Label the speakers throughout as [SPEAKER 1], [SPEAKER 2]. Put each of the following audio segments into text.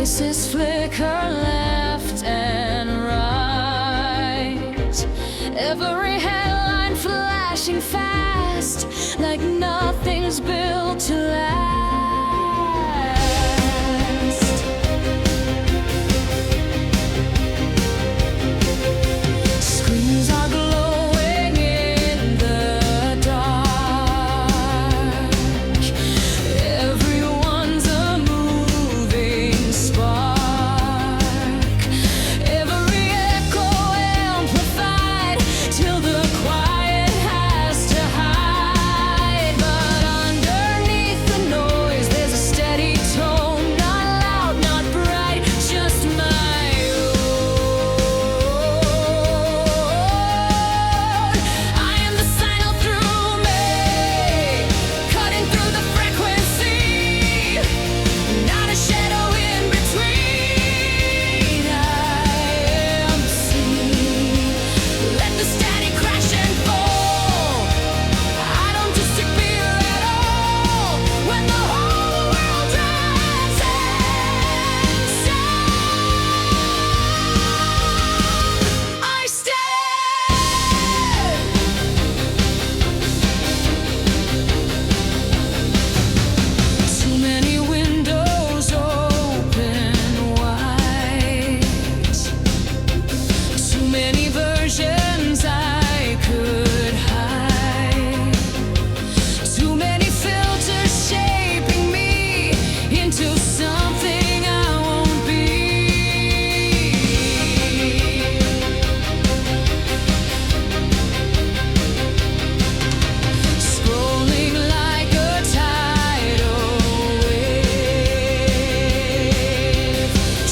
[SPEAKER 1] Voices flicker left and right. Every headline flashing fast, like nothing's built to last. Screens are glowing in the dark. Everyone's a moving spark. Every echo amplified till the quiet has to hide. But underneath the noise, there's a steady tone, not loud, not bright, just my own. I am the signal through me, cutting through the frequency. Not a shadow in between. I am seen. Let the static crash and fall. I don't disappear at all when the whole world drowns in sound. I stand. Too many windows open wide. Too many versions I could hide. Too many filters shaping me into something I won't be. Scrolling like a tidal wave,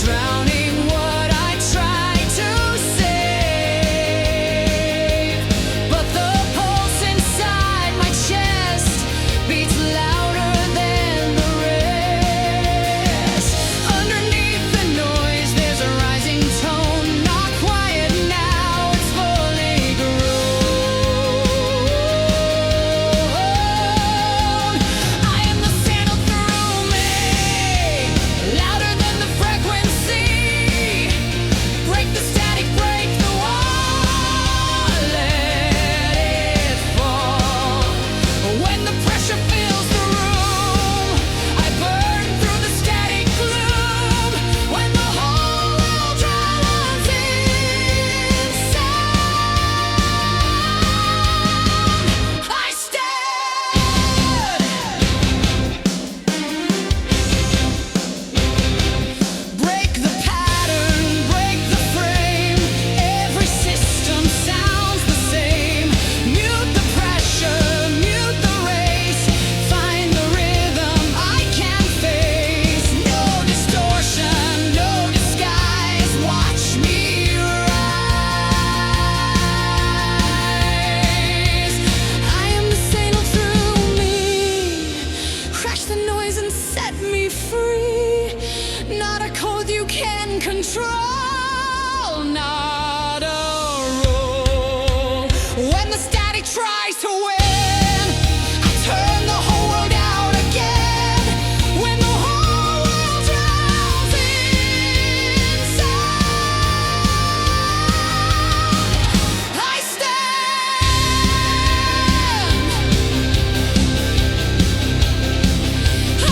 [SPEAKER 1] drowning what I try to save. But the pulse inside my chest beats louder than the rest. Underneath the noise, there's a rising tone, not quiet now, it's fully grown. I am the signal through me, louder than the frequency. Break the static, break the wall, let it fall. When the pressure fills the room, I burn through the static gloom. When the whole world drowns in sound, I stand. Break the pattern, break the frame. Every system sounds the same. Mute the pressure, mute the race. Find the rhythm I can't face. No distortion, no disguise. Watch me rise. I am the signal through me. Crash the noise and set me free. Not a code you can control, not a rule. When the static tries to win, I turn the whole world out again. When the whole world drowns in sound, I stand. I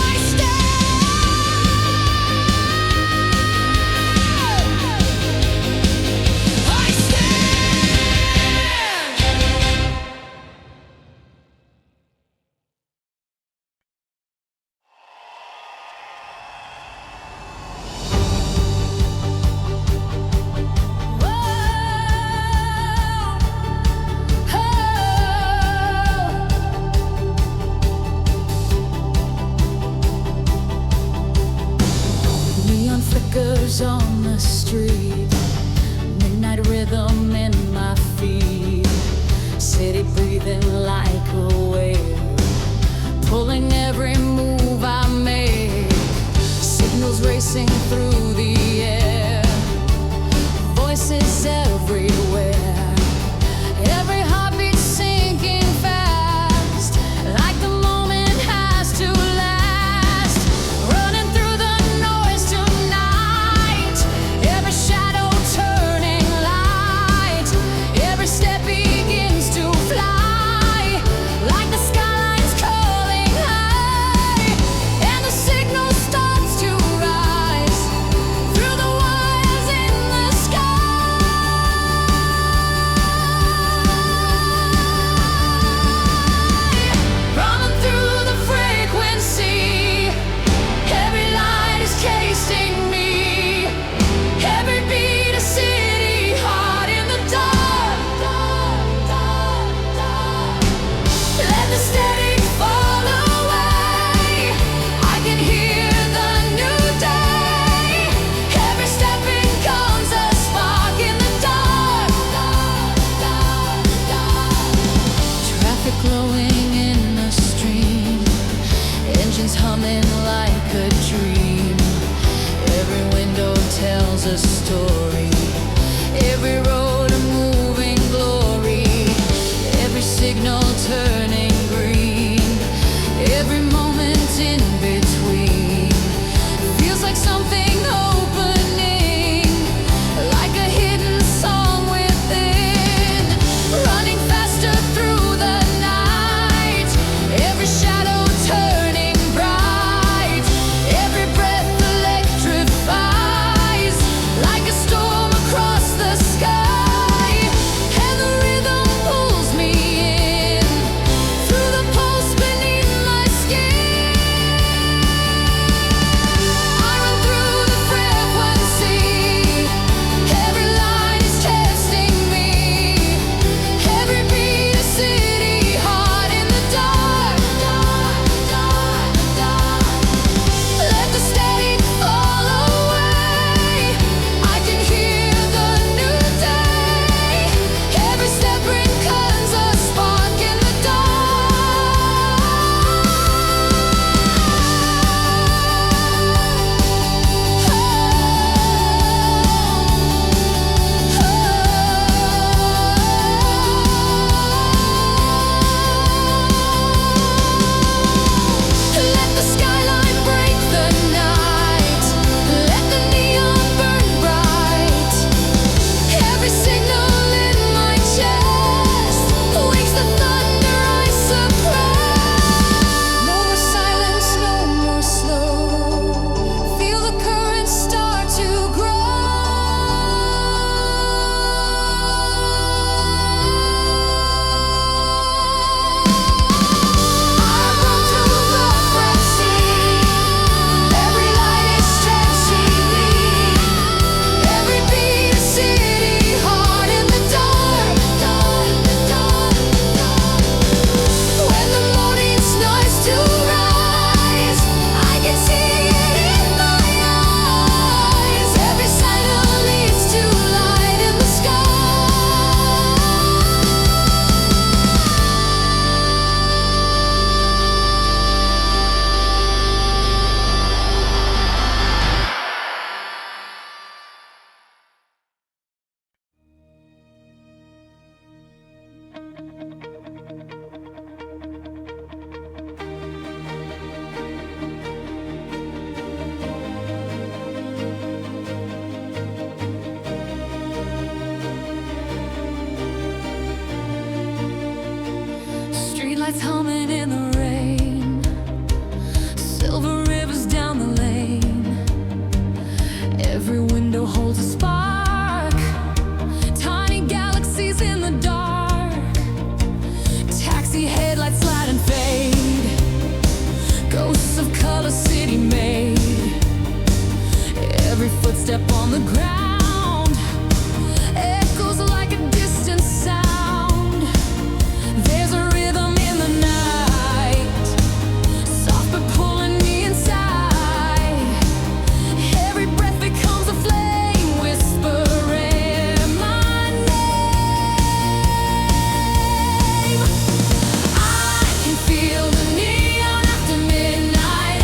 [SPEAKER 1] Neon flickers on the street, midnight rhythm in my feet. City breathing like a wave, pulling every move I make. Signals racing through the air, voices everywhere. Every heartbeat sinking fast, like the moment has to last. Running through the noise tonight. tells a story. Every road a moving glory. Every signal turning green. Every moment in between feels like something opening, like a hidden song within, running faster through the night. Every shadow turning bright. Every breath electrifies, like a storm across the sky. And the rhythm pulls me in, through the pulse beneath my skin. I run through the frequency. Every line is testing me. Every beat a city heart in the dark. Let the static fall away. I can hear the new day. Every step rekindles a spark in the Let the skyline break the night. Let the neon burn bright. Every signal in my chest wakes the thunder I suppress. No more silence, no more slow. Feel the current start to grow. I run through the frenzy. Every light is stretching me. Every beat a city heart in the dark. When the morning starts to rise, I can see it in my eyes. Every sign leads to light in the sky. Streetlights humming in the rain. Silver rivers down the lane. Every window holds a spark. Tiny galaxies in the dark. Taxi headlights slide and fade. Ghosts of color city made. Every footstep on the ground echoes like a distant sound. There's a rhythm in the night, soft but pulling me inside. Every breath becomes a flame, whispering my name. I can feel the neon after midnight.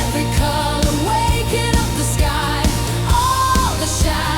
[SPEAKER 1] Every color waking up the sky. All the shadows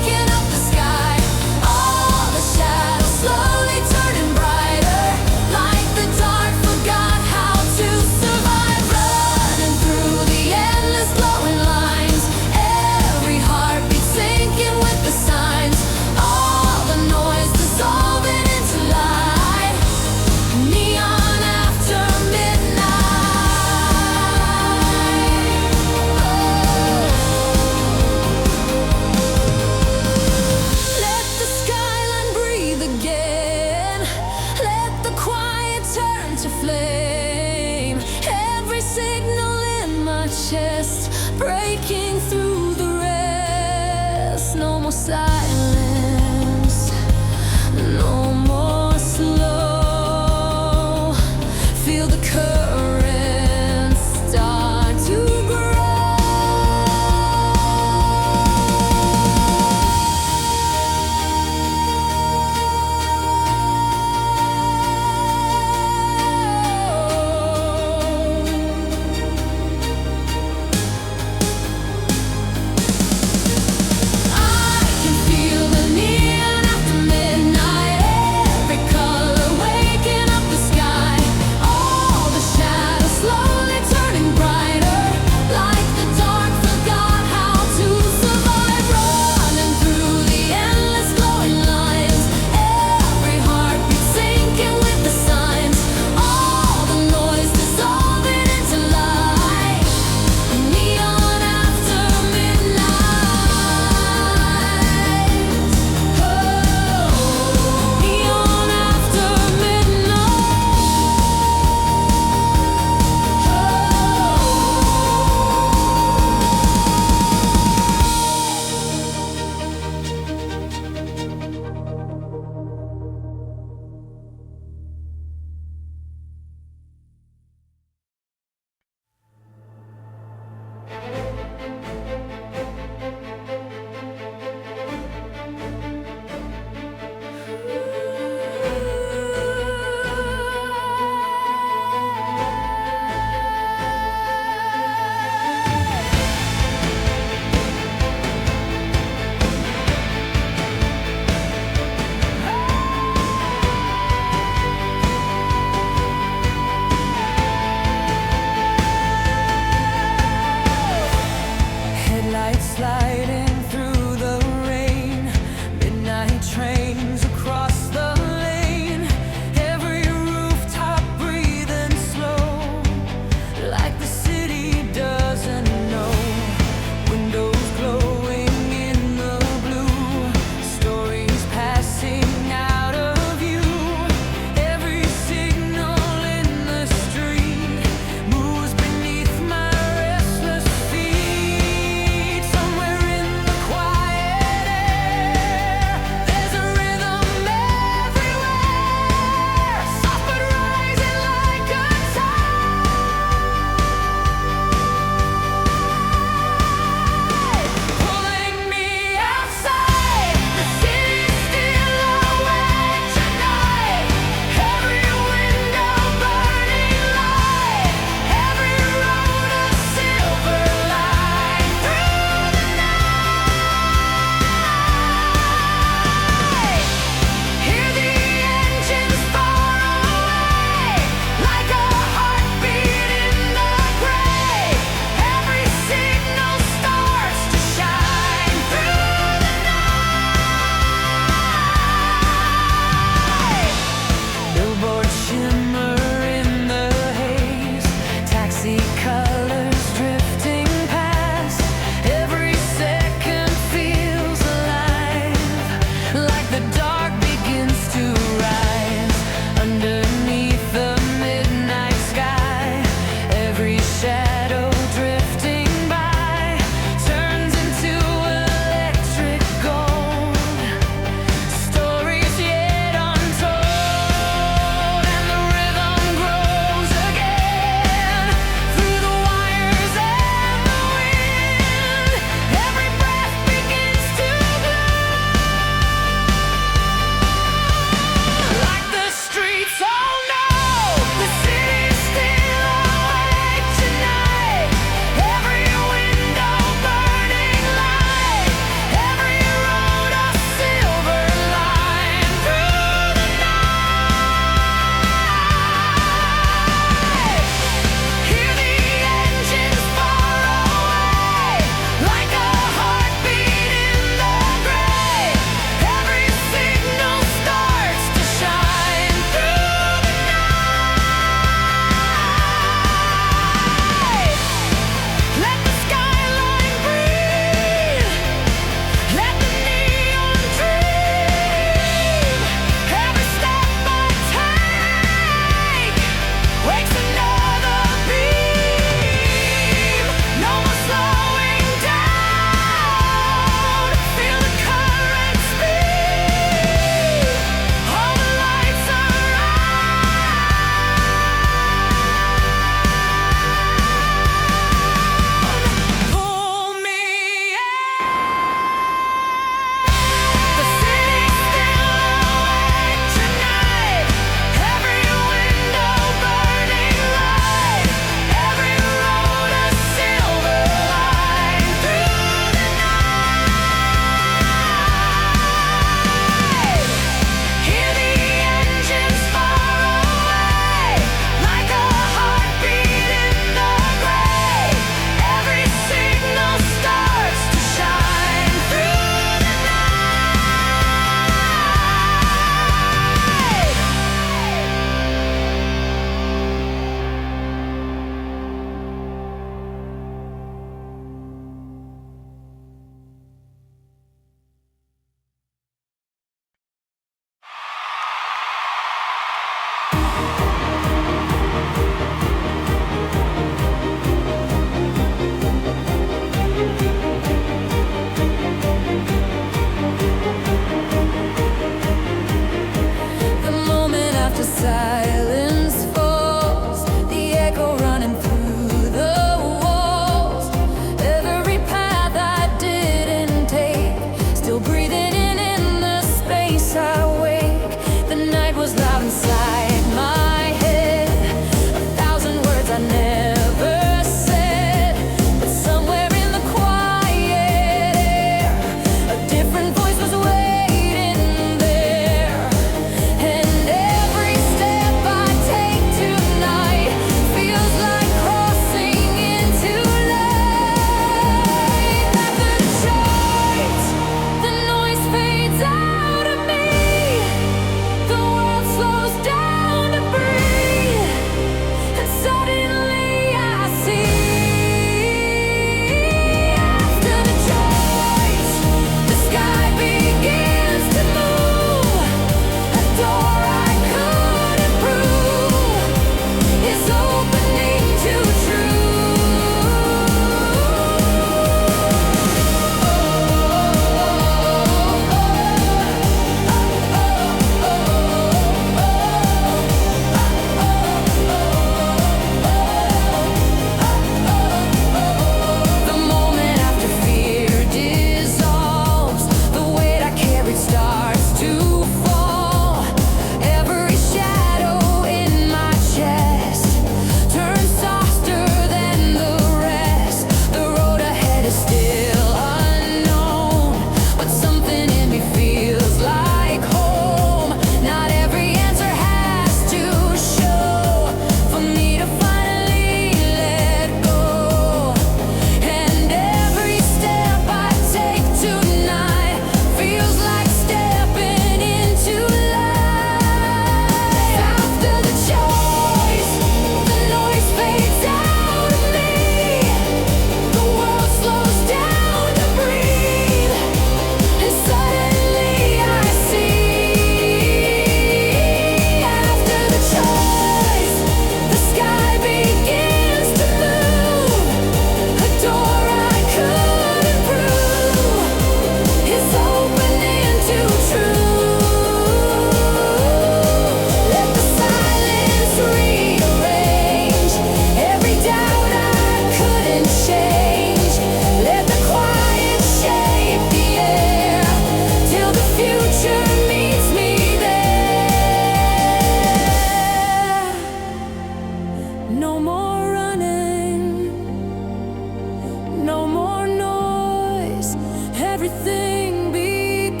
[SPEAKER 1] everything begins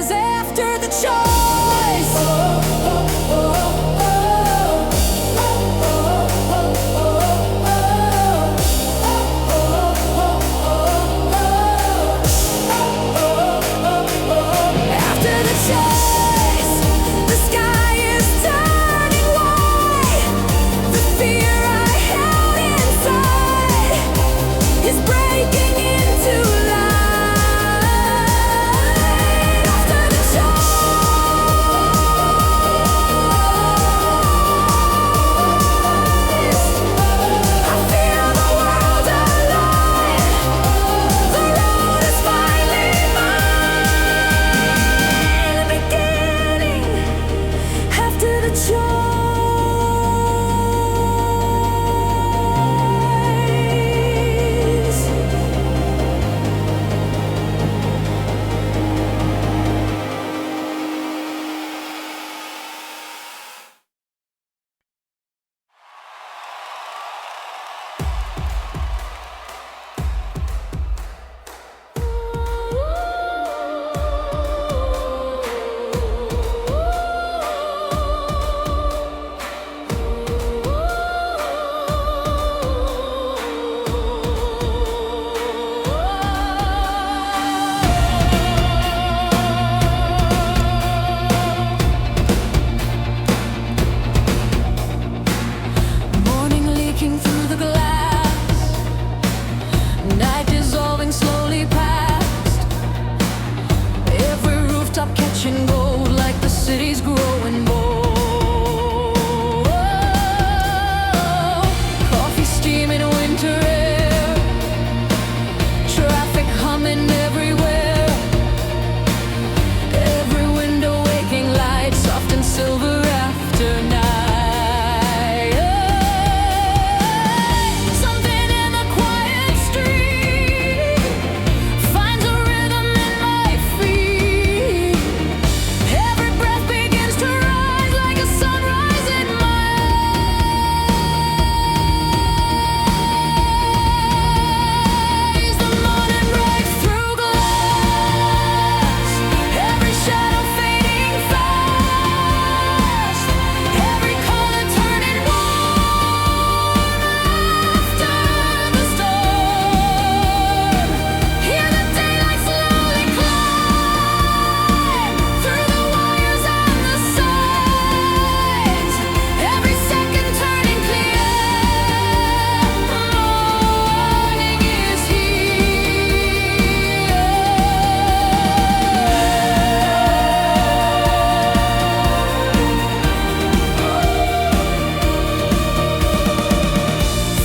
[SPEAKER 1] after the choice. After the choice, the sky is turning white. The fear I held inside is breaking into light. After the choice, I feel the world alive. The road is finally mine. Beginning after the choice. Morning leaking through the glass, night dissolving slowly past. Every rooftop catching gold like the city's growing bold. Coffee steaming winter air, traffic humming everywhere. Every window waking light, soft and silver after night. Something in the quiet street finds a rhythm in my feet. Every breath begins to rise like a sunrise in my eyes. The morning breaks through glass, every shadow fading fast, every color turning warm after the storm. Hear the daylight slowly climb through the wires and the signs. Every second turning clear, morning is here.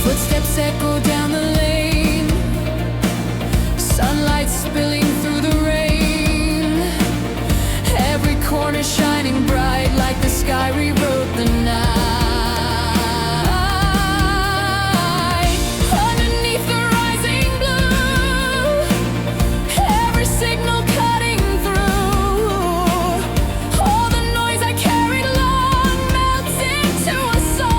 [SPEAKER 1] Footsteps echo down the lane, sunlight spilling through the rain. Every corner shining bright like the sky rewrote the night. Underneath the rising blue, every signal cutting through. All the noise I carried long melts into a song.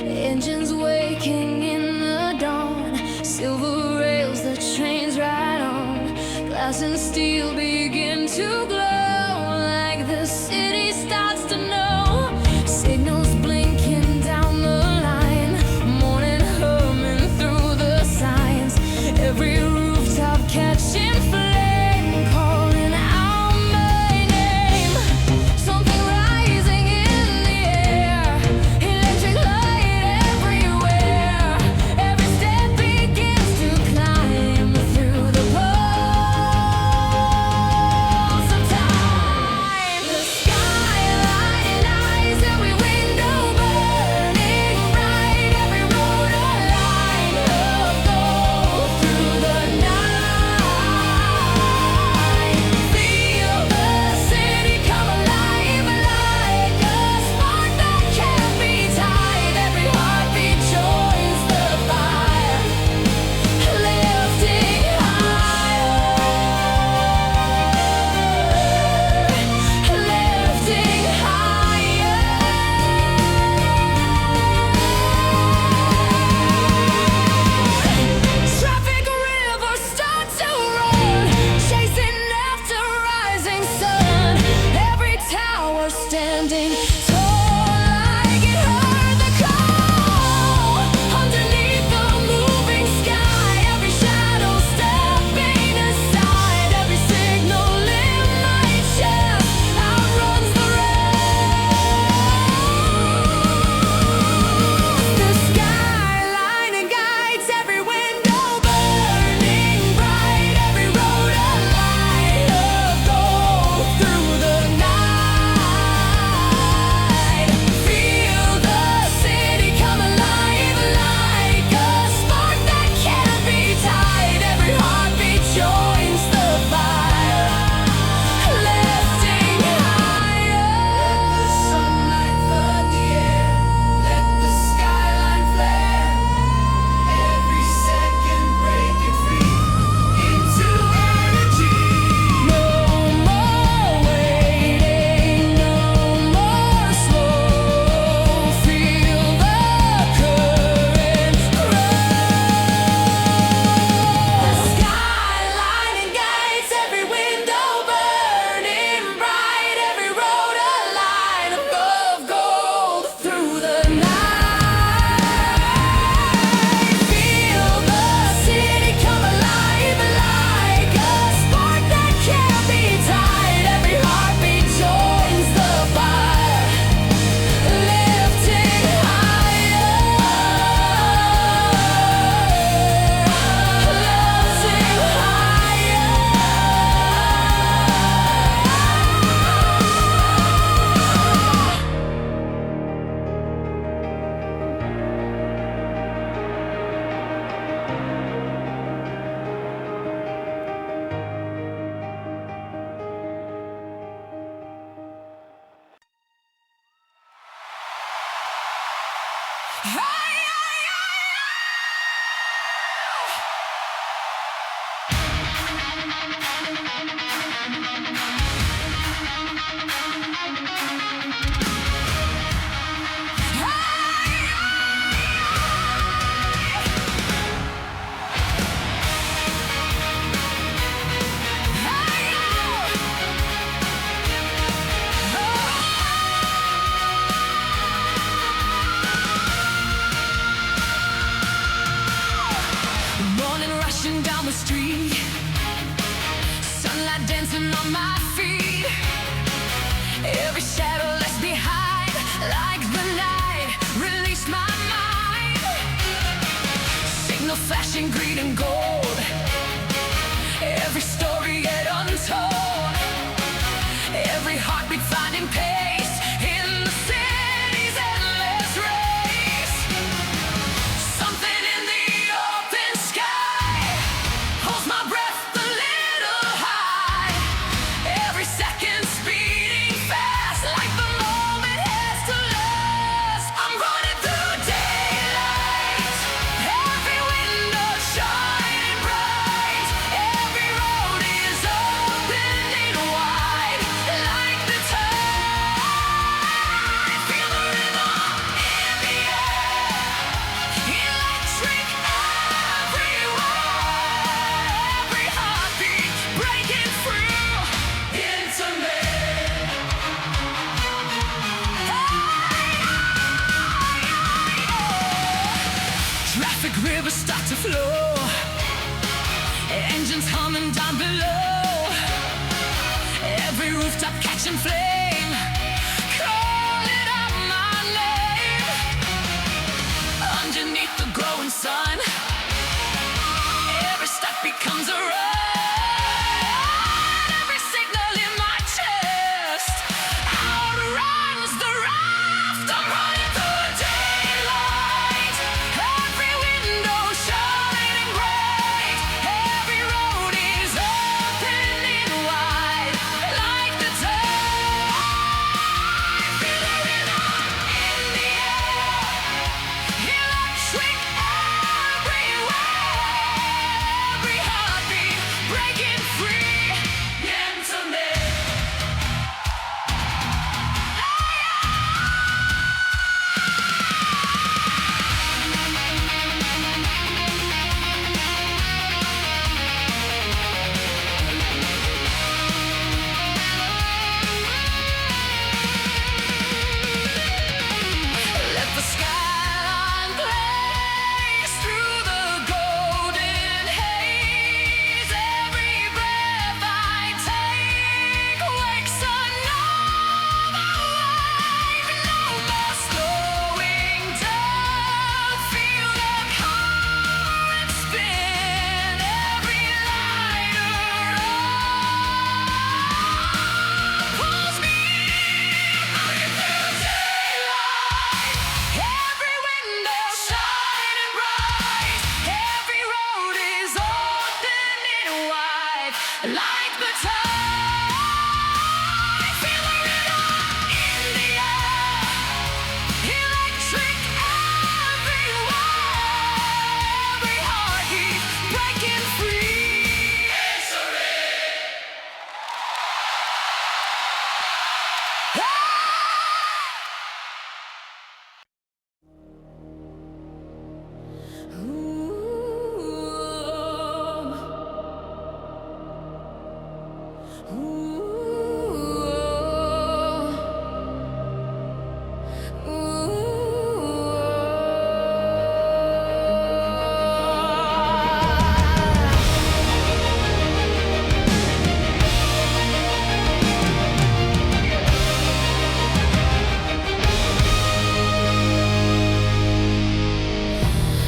[SPEAKER 1] engines waking in the dawn, silver rails the trains ride on, glass and steel begin to glow like the city starts to know. Signals blinking down the line, morning humming through the signs, every rooftop catching flame, calling out my name. Something rising in the air, electric light everywhere, every step begins to climb through the pulse of time. The skyline ignites, every window burning bright, every road a line of gold through the night. Feel the city come alive like a spark that can't be tied. Every heartbeat joins the fire, lifting higher, lifting higher. Traffic rivers start to run, chasing after rising sun. Every tower standing tall like it heard the call. Underneath the moving sky, every shadow stepping aside, every signal in my chest outruns the rest. The skyline guides, every window burning bright, every road a light of gold through the night. Feel the city come alive like a spark that can't be tied. Every heartbeat joins the fire, lifting higher. Let the sunlight flood the air, let the skyline flare, every second breaking free into energy. No more waiting, no more slow. Feel the current grow. The skyline guides, every window burning bright, every road a line of gold through the night. Feel the city come alive like a spark that can't be tied. Every heartbeat joins the fire, lifting higher, lifting higher. start to flow. Engines humming down below. Every rooftop catching flame. Calling out my name. Underneath the growing sun, every step becomes a run. Every signal in my chest outruns the raft. I'm running through daylight. Every window shining bright. Every road is opening wide. Like the tide. Feel the rhythm in the air. Electric everywhere. Every heartbeat breaking free into me. Let the skyline blaze through the golden haze. Every breath I take wakes another wave. No more slowing down. Feel the current spin. Every lighter pulls me running through daylight. Every window shining bright. Every road is opening wide. Like the tide. Feel the rhythm in the air. Electric everywhere. Every heartbeat breaking free.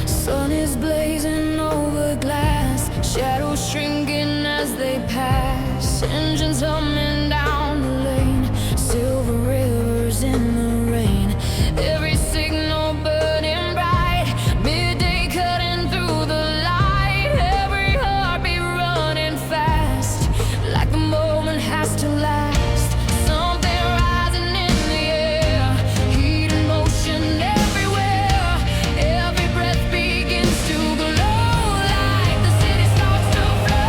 [SPEAKER 1] Sun is blazing over glass, shadows shrinking as they pass. Engines humming down the lane, silver rivers in the rain. Every signal burning bright, midday cutting through the light. Every heartbeat running fast, like the moment has to last. Something rising in the air, heat and motion everywhere. Every breath begins to glow, like the city starts to flow.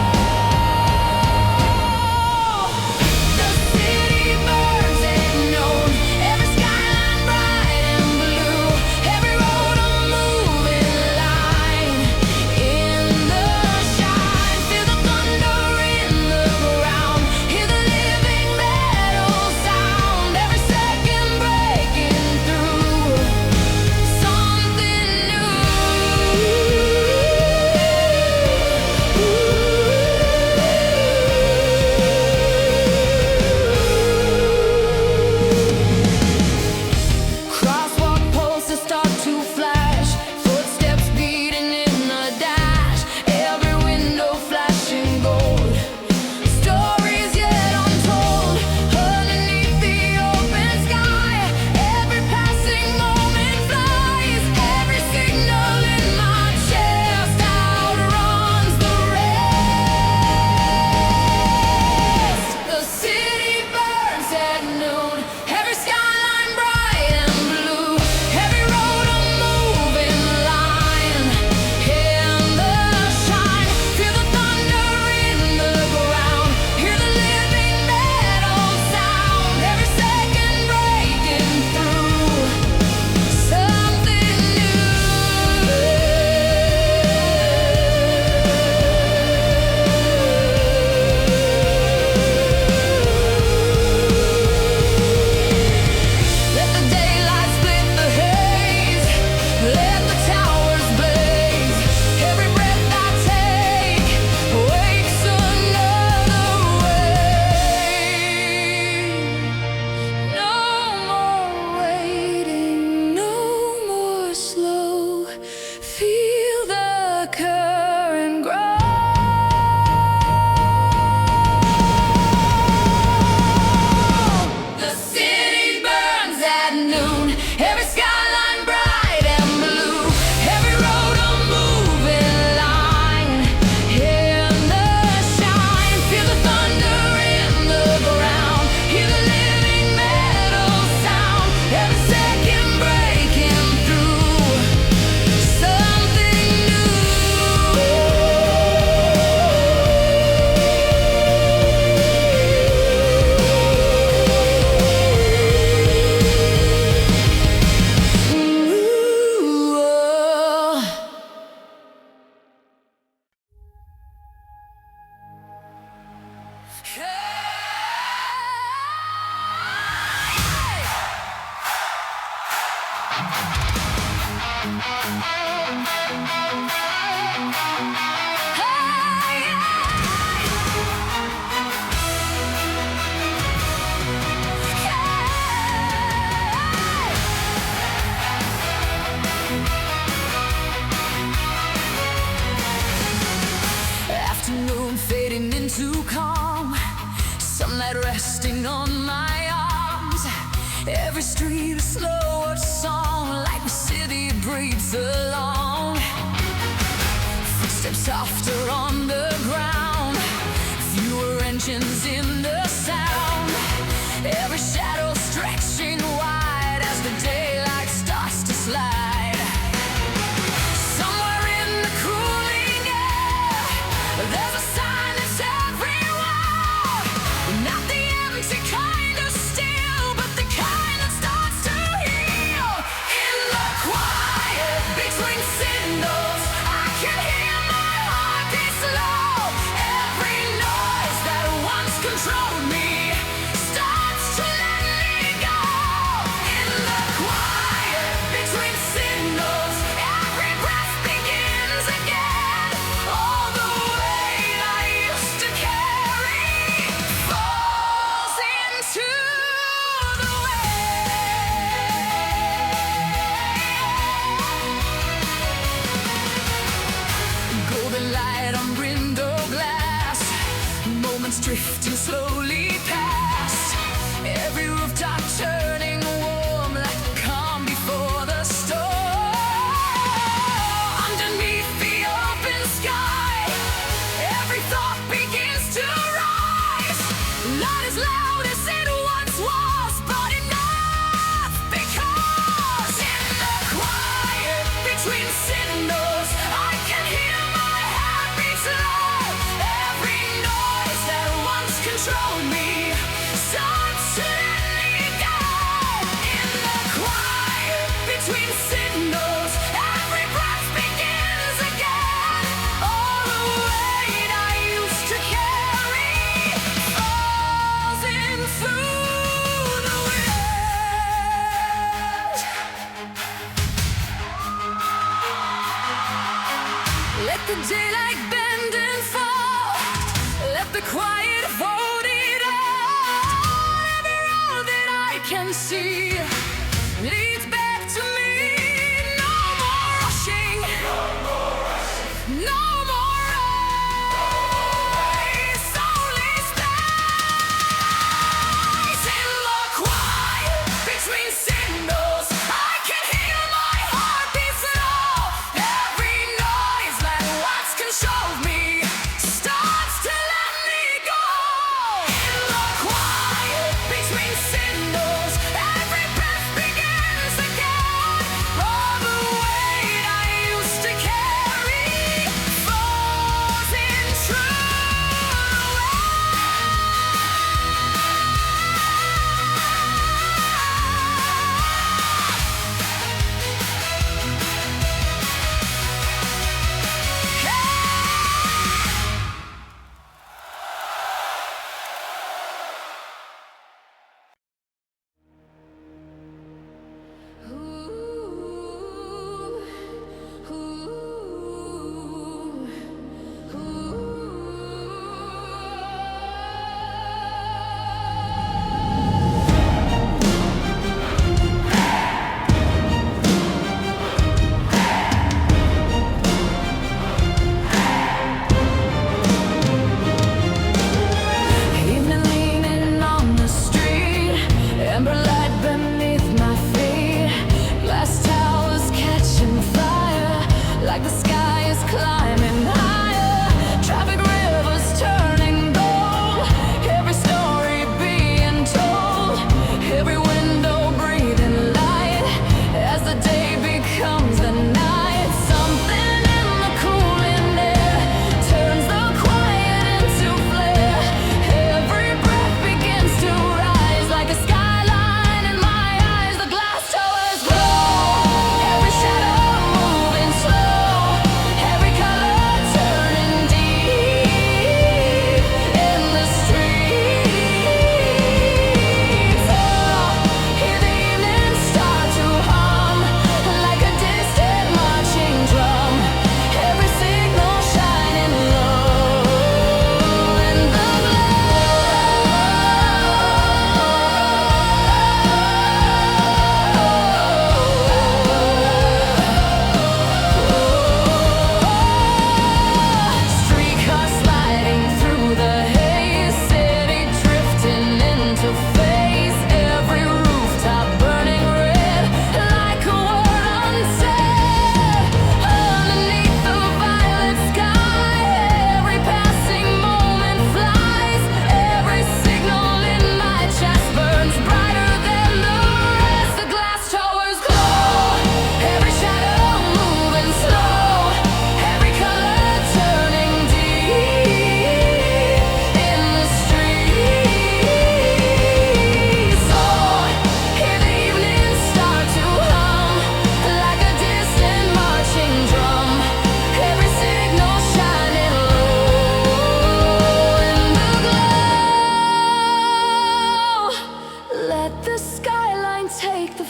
[SPEAKER 1] creeps along. Footsteps softer on the ground, fewer engines in the sound. Every shadow stretching wide as the daylight starts to slide. Somewhere in the cooling air, there's a sign that's everywhere. Not the empty kind of still, but the kind that starts to heal. In the quiet between cinders, I can hear my heartbeat slow. Every noise that once controlled me starts to let me go. In the quiet between cinders, every breath begins again. All the weight I used to carry falls into the wind. Golden light on window glass, moments drifting slowly past. Every rooftop turning warm like the calm before the storm. Underneath the open sky, every thought begins to rise. Not as loud as it once was, but enough, because in the quiet between cinders, I can hear my heartbeat slow. Every noise that once controlled me starts to let me go. In the quiet between cinders, every breath begins again. All the weight I used to carry falls into the wind. Let the daylight bend and fall. Let the quiet hold it all. Every road that I can see leads back to me. No more rushing. No more race. Only space. In the quiet between cinders, I can hear my heartbeat slow. Every noise that once controlled me starts to let me go. In the quiet between cinders, every breath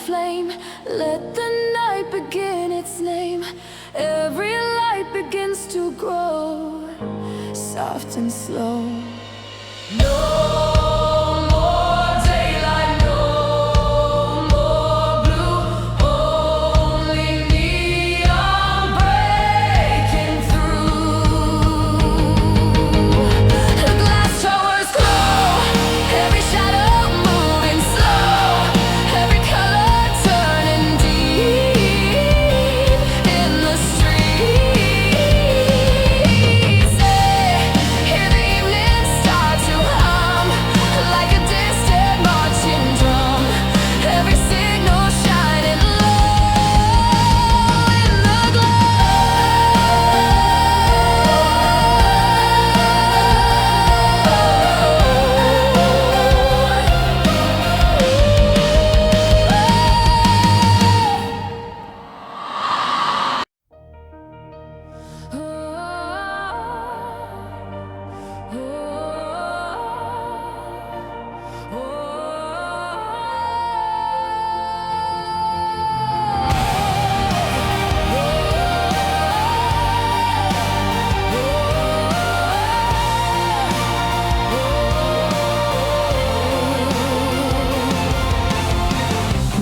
[SPEAKER 1] flame. Let the night begin its name. Every light begins to grow, soft and slow. No more daylight, no more blue, only neon breaking through. The glass towers glow, every shadow moving slow, every color turning deep in the streets. Hear the evening start to hum like a distant marching drum. Every signal shining low in the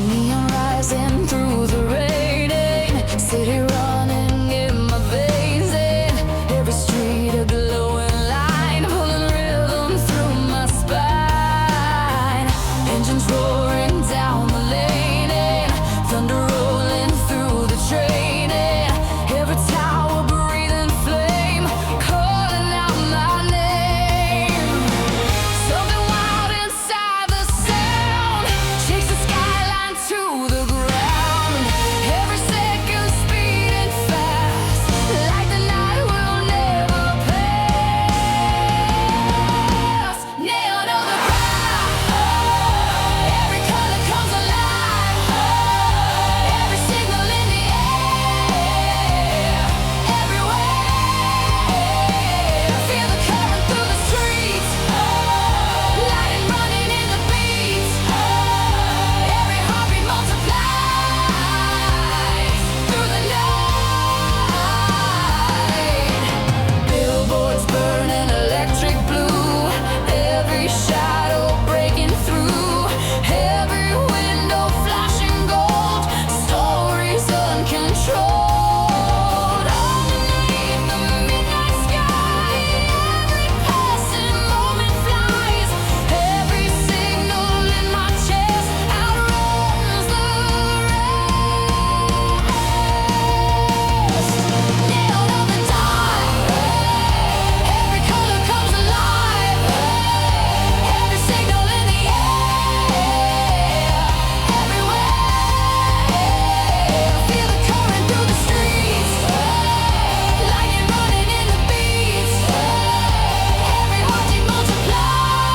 [SPEAKER 1] neon rising through the raining, city running in my veins, and every street a glowing line, pulling rhythm through my spine. Engines roaring down the lane, and thunder rolling through the train, and every tower breathing flame, calling out my name. Something wild inside the sound shakes the skyline to the ground. Every second speeding fast, like the night will never pass. Neon overdrive, every color comes alive, every signal in the air, everywhere. Feel the current through the streets, light running in the beats. Every heartbeat multiplies through the night. Billboards burning electric blue, every shadow breaking through, every window flashing gold, stories uncontrolled. Underneath the midnight sky, every passing moment flies, every signal in my chest outruns the rest. Neon overdrive, every color comes alive, every signal in the air, everywhere. Feel the current through the streets, lightning running in the beats. Every heartbeat multiplies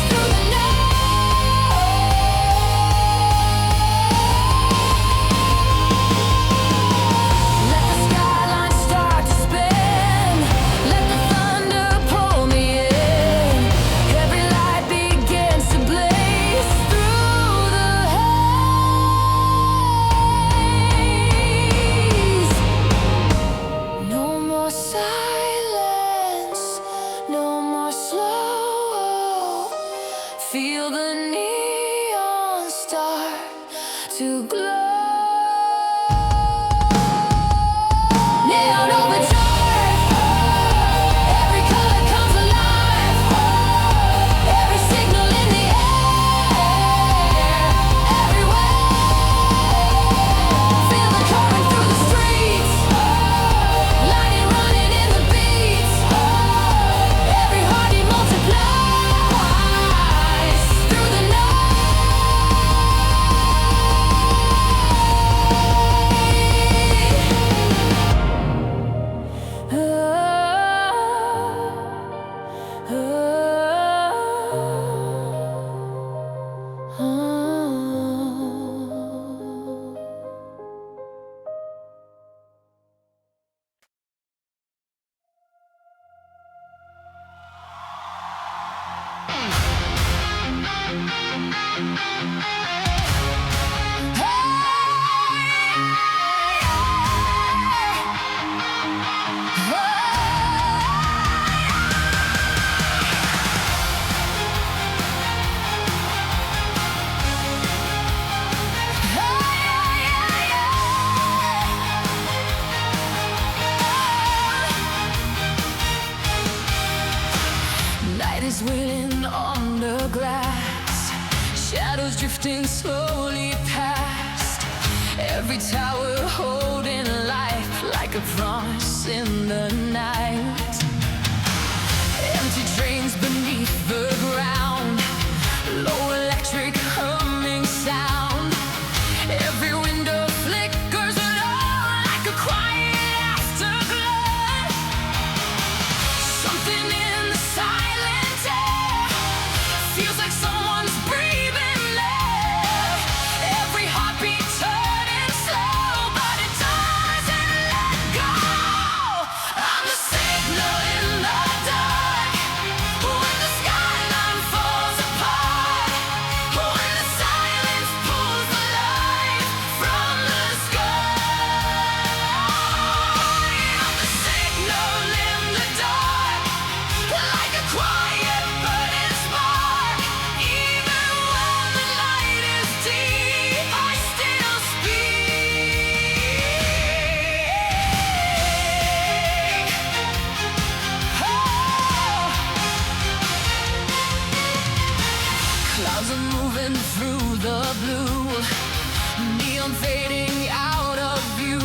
[SPEAKER 1] through the night. Let the skyline start to spin, let the thunder pull me in. Every light begins to blaze through the haze. No more silence, no more slow. Feel the neon start to glow. Neon overdrive, every color comes alive, every signal in the air, everywhere. Feel the current through the streets, lightning running in the beats. Every heartbeat multiplies through the night. drifting slowly past every tower holding life like a promise in the night. Empty trains beneath the ground, low electric humming sound. Every window flickers low like a quiet afterglow. Something in the silent air feels like someone's breathing there. Every heartbeat turning slow, but it doesn't let go. I'm the signal in the dark when the skyline falls apart, when the silence pulls the light from the sky. I'm the signal in the dark, like a quiet burning spark. Even when the light is deep, I still speak. Clouds are moving through the blue, neon fading out of view.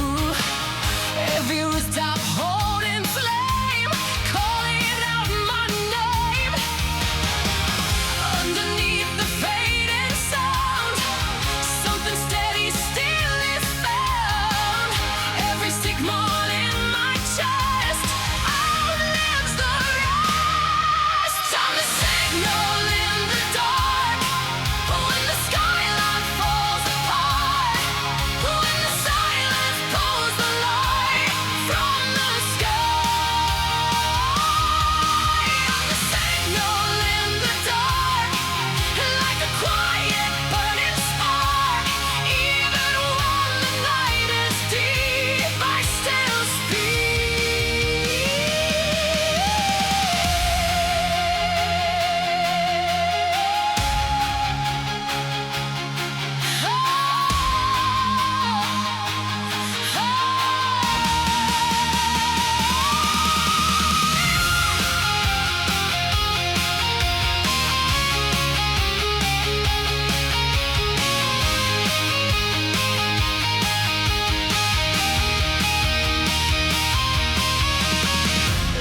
[SPEAKER 1] Every rooftop holding flame, calling out my name. Underneath the fading sound, something steady still is found. Every signal in my chest outlives the rest. I'm the signal in the dark when the skyline falls apart, when the silence pulls the light from the sky. I'm the signal in the dark, like a quiet burning spark. Even when the night is deep, I still speak.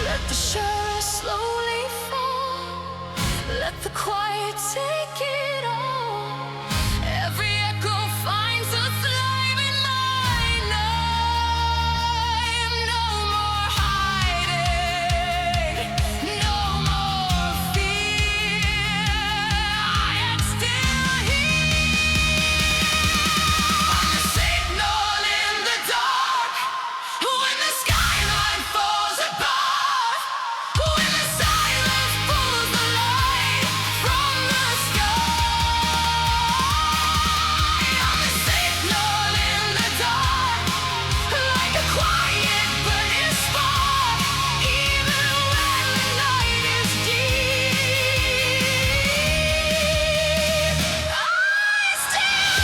[SPEAKER 1] Let the shadows slowly fall, let the quiet take it all. Every echo finds a life in my name. No more hiding, no more fear. I am still here. I'm the signal in the dark when the skyline falls apart, when the silence pulls the light from the sky. I'm the signal in the dark, like a quiet burning spark. Even when the night is deep, I still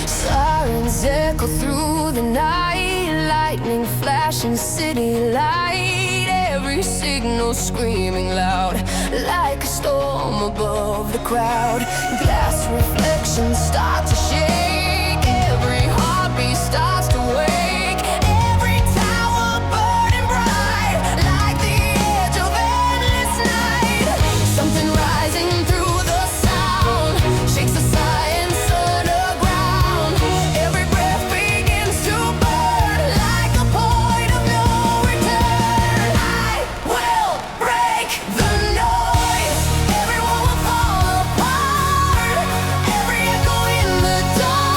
[SPEAKER 1] Sirens echo through the night, lightning flashing city light. Every signal screaming loud, like a storm above the crowd. Glass reflections start to shake, every heartbeat starts to wake. Every tower burning bright, like the edge of endless night. Something rising through the sound shakes the science underground. Every breath begins to burn like a point of no return. I will break the noise, everyone will fall apart. Every echo in the dark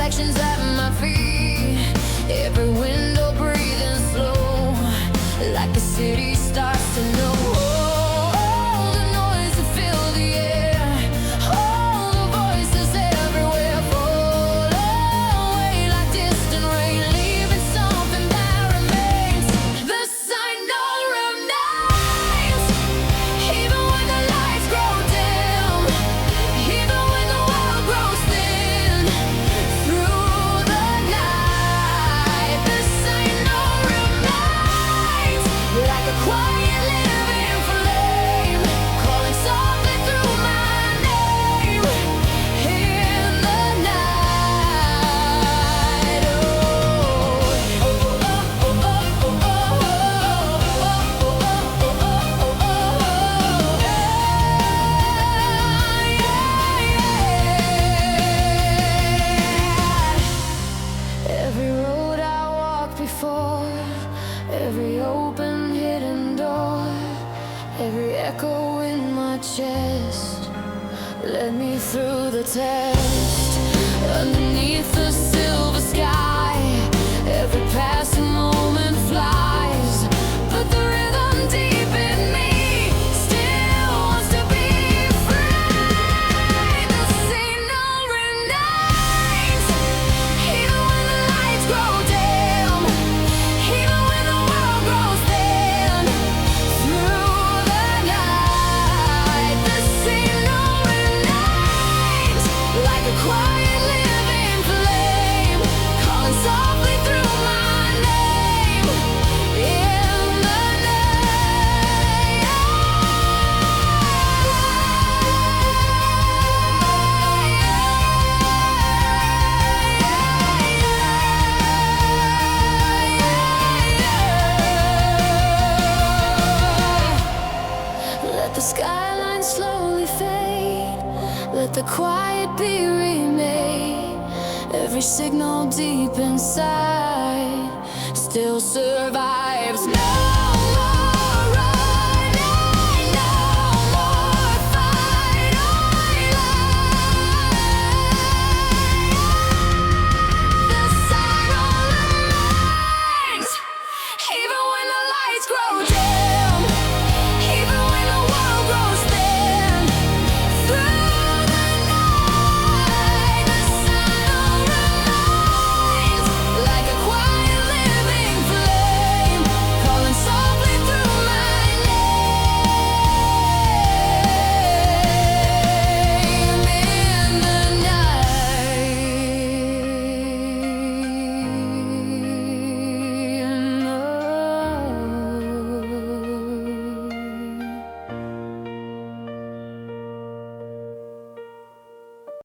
[SPEAKER 1] reflections at my feet. Every window breathing slow, like the city starts to know. All the noise that fill the air, all the voices everywhere fall away like distant rain, leaving something that remains. The sign all remains, even when the lights grow dim, even when the world grows thin. Through the night, the sign all remains, like a quiet living flame, calling softly through my name in the night. Oh, oh, oh, oh, oh, oh, Every road I walked before, every open hidden door, every echo in my chest led me through the test. Underneath the silver sky, every passing moment flies, but the rhythm deep in me still wants to be free. The signal remains, even when the lights grow dim, even when the world grows thin. Through the night, the signal remains, like a quiet living flame, calling softly through my name in the night. Let the skyline slowly fade, let the quiet be remade. Every signal deep inside still survives now.